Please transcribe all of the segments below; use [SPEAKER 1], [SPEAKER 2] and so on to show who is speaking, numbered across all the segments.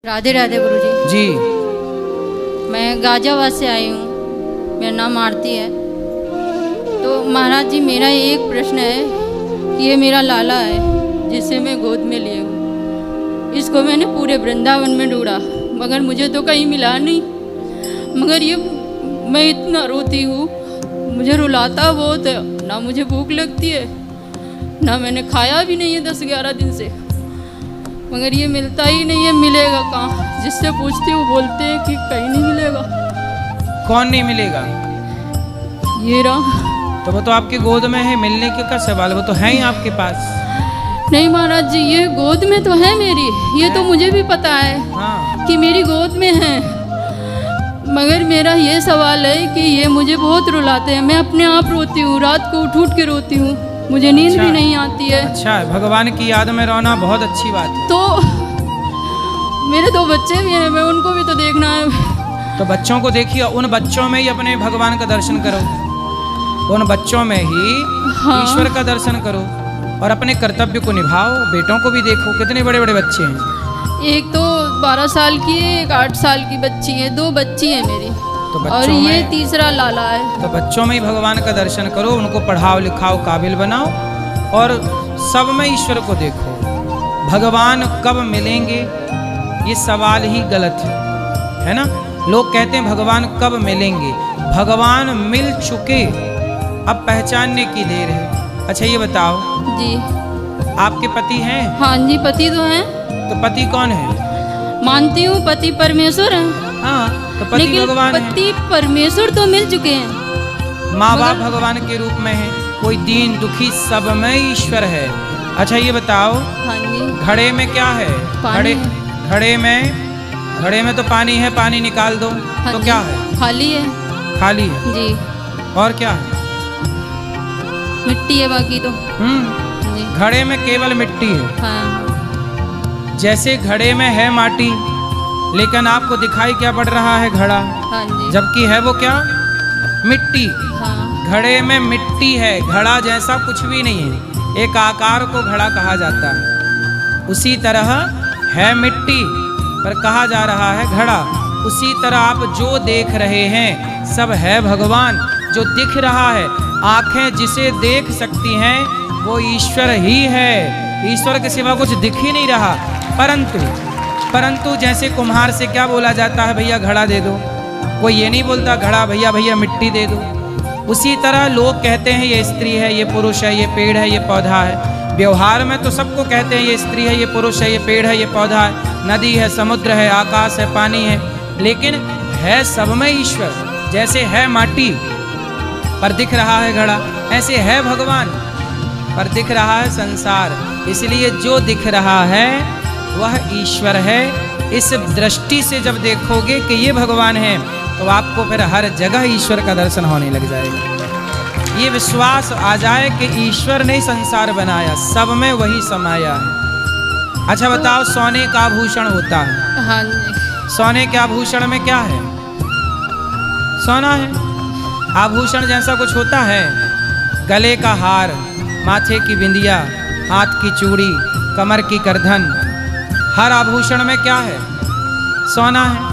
[SPEAKER 1] राधे राधे गुरुजी
[SPEAKER 2] जी।
[SPEAKER 1] मैं गाजियाबाद से आई हूँ। मेरा नाम आरती है। तो महाराज जी, मेरा एक प्रश्न है कि ये मेरा लाला है जिसे मैं गोद में लिए हूँ। इसको मैंने पूरे वृंदावन में ढूंढा मगर मुझे तो कहीं मिला नहीं। मगर ये मैं इतना रोती हूँ, मुझे रुलाता बहुत है। ना मुझे भूख लगती है, ना मैंने खाया भी नहीं है 10-11 दिन से। मगर ये मिलता ही नहीं है। मिलेगा कहाँ? जिससे पूछती हूँ बोलते हैं कि कहीं नहीं मिलेगा।
[SPEAKER 2] कौन नहीं मिलेगा?
[SPEAKER 1] ये रहा।
[SPEAKER 2] तो वो तो आपके गोद में है, मिलने के का सवाल, वो तो है ही आपके पास।
[SPEAKER 1] नहीं महाराज जी, ये गोद में तो है मेरी, ये तो मुझे भी पता है
[SPEAKER 2] हाँ।
[SPEAKER 1] कि मेरी गोद में है। मगर मेरा ये सवाल है कि ये मुझे बहुत रुलाते हैं। मैं अपने आप रोती हूँ, रात को उठ उठ के रोती हूँ, मुझे नींद
[SPEAKER 2] अच्छा
[SPEAKER 1] भी नहीं आती है।
[SPEAKER 2] अच्छा है, भगवान की याद में रोना बहुत अच्छी बात है।
[SPEAKER 1] तो मेरे 2 बच्चे भी हैं, मैं उनको भी तो देखना है।
[SPEAKER 2] तो बच्चों को देखिए, उन बच्चों में ही अपने भगवान का दर्शन करो, उन बच्चों में ही
[SPEAKER 1] हाँ।
[SPEAKER 2] ईश्वर का दर्शन करो और अपने कर्तव्य को निभाओ। बेटों को भी देखो, कितने बड़े बड़े बच्चे हैं।
[SPEAKER 1] एक तो 12 साल की है, एक 8 साल की बच्ची है, 2 बच्ची हैं मेरी।
[SPEAKER 2] तो
[SPEAKER 1] और
[SPEAKER 2] बच्चों
[SPEAKER 1] ये
[SPEAKER 2] में,
[SPEAKER 1] तीसरा लाला है।
[SPEAKER 2] तो बच्चों में ही भगवान का दर्शन करो, उनको पढ़ाओ लिखाओ, काबिल बनाओ और सब में ईश्वर को देखो। भगवान कब मिलेंगे ये सवाल ही गलत है ना। लोग कहते हैं भगवान कब मिलेंगे। भगवान मिल चुके, अब पहचानने की देर है। अच्छा ये बताओ,
[SPEAKER 1] जी
[SPEAKER 2] आपके पति हैं?
[SPEAKER 1] हाँ जी, पति तो हैं।
[SPEAKER 2] तो पति कौन है?
[SPEAKER 1] मानती हूँ पति परमेश्वर हैं,
[SPEAKER 2] हाँ, तो पति
[SPEAKER 1] लेकिन
[SPEAKER 2] भगवान है।
[SPEAKER 1] पति परमेश्वर तो मिल चुके हैं।
[SPEAKER 2] माँ बाप भगवान के रूप में है। कोई दीन दुखी सब में ईश्वर है। अच्छा ये बताओ,
[SPEAKER 1] हाँ जी,
[SPEAKER 2] घड़े में क्या है?
[SPEAKER 1] पानी
[SPEAKER 2] घड़े में तो पानी है, पानी निकाल दो।
[SPEAKER 1] हाँ
[SPEAKER 2] तो
[SPEAKER 1] जी,
[SPEAKER 2] क्या है?
[SPEAKER 1] खाली है।
[SPEAKER 2] खाली है।
[SPEAKER 1] जी,
[SPEAKER 2] और क्या है?
[SPEAKER 1] मिट्टी है बाकी तो। जी
[SPEAKER 2] घड़े में केवल मिट्टी है।
[SPEAKER 1] हाँ।
[SPEAKER 2] जैसे घड़े में है माटी, लेकिन आपको दिखाई क्या पड़ रहा है? घड़ा।
[SPEAKER 1] हाँ जी,
[SPEAKER 2] जबकि है वो क्या? मिट्टी।
[SPEAKER 1] हाँ।
[SPEAKER 2] घड़े में मिट्टी है, घड़ा जैसा कुछ भी नहीं है। एक आकार को घड़ा कहा जाता है। उसी तरह है मिट्टी पर कहा जा रहा है घड़ा। उसी तरह आप जो देख रहे हैं सब है भगवान। जो दिख रहा है, आंखें जिसे देख सकती हैं वो ईश्वर ही है। ईश्वर के सिवा कुछ दिख ही नहीं रहा। परंतु जैसे कुम्हार से क्या बोला जाता है? भैया घड़ा दे दो। कोई ये नहीं बोलता घड़ा, भैया भैया मिट्टी दे दो। उसी तरह लोग कहते हैं ये स्त्री है, ये पुरुष है, ये पेड़ है, ये पौधा है। व्यवहार में तो सबको कहते हैं ये स्त्री है, ये पुरुष है, ये पेड़ है, ये पौधा है, नदी है, समुद्र है, आकाश है, पानी है। लेकिन है सब में ईश्वर। जैसे है माटी पर दिख रहा है घड़ा, ऐसे है भगवान पर दिख रहा है संसार। इसलिए जो दिख रहा है वह ईश्वर है। इस दृष्टि से जब देखोगे कि ये भगवान है तो आपको फिर हर जगह ईश्वर का दर्शन होने लग जाएगा। ये विश्वास आ जाए कि ईश्वर ने संसार बनाया, सब में वही समाया है। अच्छा बताओ, सोने का आभूषण होता है।
[SPEAKER 1] हाँ जी,
[SPEAKER 2] सोने के आभूषण में क्या है? सोना है। आभूषण जैसा कुछ होता है? गले का हार, माथे की बिंदिया, हाथ की चूड़ी, कमर की करधन, हर आभूषण में क्या है? सोना है।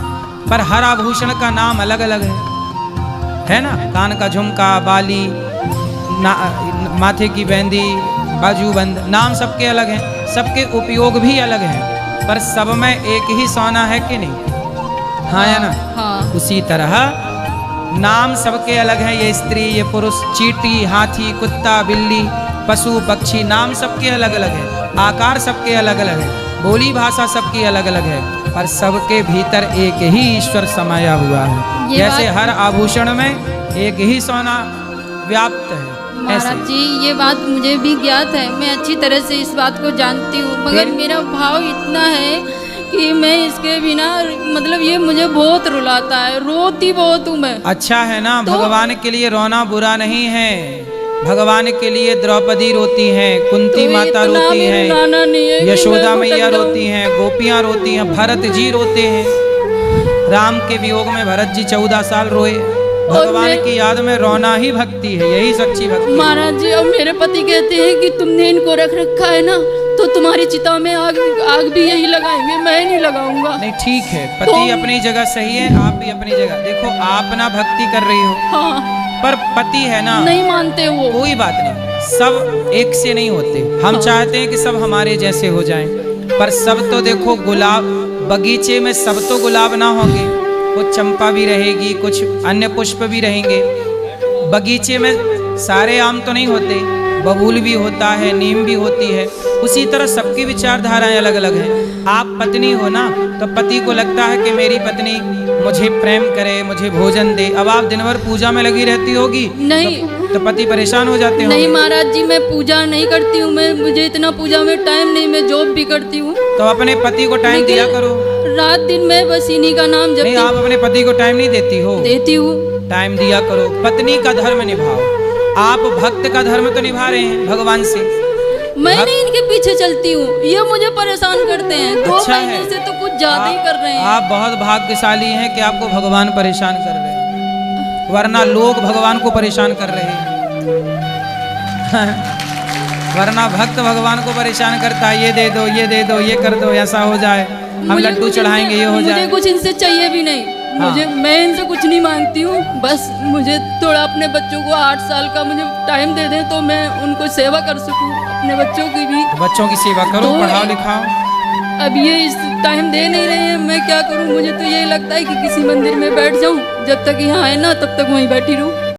[SPEAKER 2] पर हर आभूषण का नाम अलग अलग है ना। कान का झुमका, बाली, माथे की बेंदी, बाजूबंद, नाम सबके अलग हैं, सबके उपयोग भी अलग हैं। पर सब में एक ही सोना है कि नहीं? हाँ या ना?
[SPEAKER 1] हाँ।
[SPEAKER 2] उसी तरह नाम सबके अलग हैं। ये स्त्री, ये पुरुष, चींटी, हाथी, कुत्ता, बिल्ली, पशु, पक्षी, नाम सबके अलग अलग है। आकार सबके अलग अलग है। बोली भाषा सबकी अलग अलग है। पर सबके भीतर एक ही ईश्वर समाया हुआ है। जैसे हर आभूषण में एक ही सोना व्याप्त है।
[SPEAKER 1] महाराज जी, ये बात मुझे भी ज्ञात है, मैं अच्छी तरह से इस बात को जानती हूँ। मगर मेरा भाव इतना है कि मैं इसके बिना, मतलब ये मुझे बहुत रुलाता है, रोती बहुत हूँ मैं।
[SPEAKER 2] अच्छा है ना, भगवान के लिए रोना बुरा नहीं है। भगवान के लिए द्रौपदी रोती हैं, कुंती माता रोती हैं, यशोदा मैया रोती हैं, गोपियाँ रोती हैं, भरत जी रोते हैं। राम के वियोग में भरत जी 14 साल रोए। भगवान की याद में रोना ही भक्ति है, यही सच्ची भक्ति।
[SPEAKER 1] महाराज जी, अब मेरे पति कहते हैं कि तुमने इनको रख रखा है ना, तो तुम्हारी चिता में आग आग भी यही लगाएंगे, मैं नहीं लगाऊंगा।
[SPEAKER 2] नहीं ठीक है, पति अपनी जगह सही है, आप भी अपनी जगह। देखो आप ना भक्ति कर रही हो,
[SPEAKER 1] हाँ
[SPEAKER 2] पर पति है ना,
[SPEAKER 1] नहीं मानते वो।
[SPEAKER 2] कोई बात नहीं, सब एक से नहीं होते। हम चाहते हैं कि सब हमारे जैसे हो जाएं, पर सब तो देखो गुलाब, बगीचे में सब तो गुलाब ना होंगे, कुछ चंपा भी रहेगी, कुछ अन्य पुष्प भी रहेंगे। बगीचे में सारे आम तो नहीं होते, बबूल भी होता है, नीम भी होती है। उसी तरह सबकी विचारधाराएं अलग अलग हैं। आप पत्नी हो ना, तो पति को लगता है कि मेरी पत्नी मुझे प्रेम करे, मुझे भोजन दे। अब आप दिन भर पूजा में लगी रहती होगी,
[SPEAKER 1] नहीं
[SPEAKER 2] तो पति परेशान हो जाते हो।
[SPEAKER 1] नहीं महाराज जी, मैं पूजा नहीं करती हूँ, मैं मुझे इतना पूजा में टाइम नहीं, मैं जॉब भी करती हूँ।
[SPEAKER 2] तो अपने पति को टाइम दिया करो।
[SPEAKER 1] रात दिन मैं बस इन्हीं का नाम जपती।
[SPEAKER 2] नहीं, आप अपने पति को टाइम नहीं देती हो।
[SPEAKER 1] देती हूँ।
[SPEAKER 2] टाइम दिया करो, पत्नी का धर्म निभाओ। आप भक्त का धर्म तो निभा रहे हैं भगवान से।
[SPEAKER 1] मैं नहीं इनके पीछे चलती हूँ, ये मुझे परेशान करते हैं। 2
[SPEAKER 2] अच्छा
[SPEAKER 1] महीने से तो कुछ ज्यादा ही कर रहे हैं।
[SPEAKER 2] आप बहुत भाग्यशाली हैं कि आपको भगवान परेशान कर रहे हैं, वरना लोग भगवान को परेशान कर रहे हैं। वरना भक्त भगवान को परेशान करता है, ये दे दो, ये दे दो, ये कर दो, ऐसा हो जाए, हम लड्डू चढ़ाएंगे, ये हो जाए।
[SPEAKER 1] मुझे कुछ इनसे चाहिए भी नहीं।
[SPEAKER 2] हाँ।
[SPEAKER 1] मैं इनसे कुछ नहीं मांगती हूँ, बस मुझे थोड़ा अपने बच्चों को 8 साल का मुझे टाइम दे दें तो मैं उनको सेवा कर सकूँ, अपने बच्चों की भी।
[SPEAKER 2] बच्चों की सेवा करो,
[SPEAKER 1] तो
[SPEAKER 2] पढ़ाओ लिखाओ।
[SPEAKER 1] अब ये इस टाइम दे नहीं रहे हैं, मैं क्या करूँ। मुझे तो यही लगता है कि किसी मंदिर में बैठ जाऊँ, जब तक यहाँ आए ना तब तक वहीं बैठी रहूँ।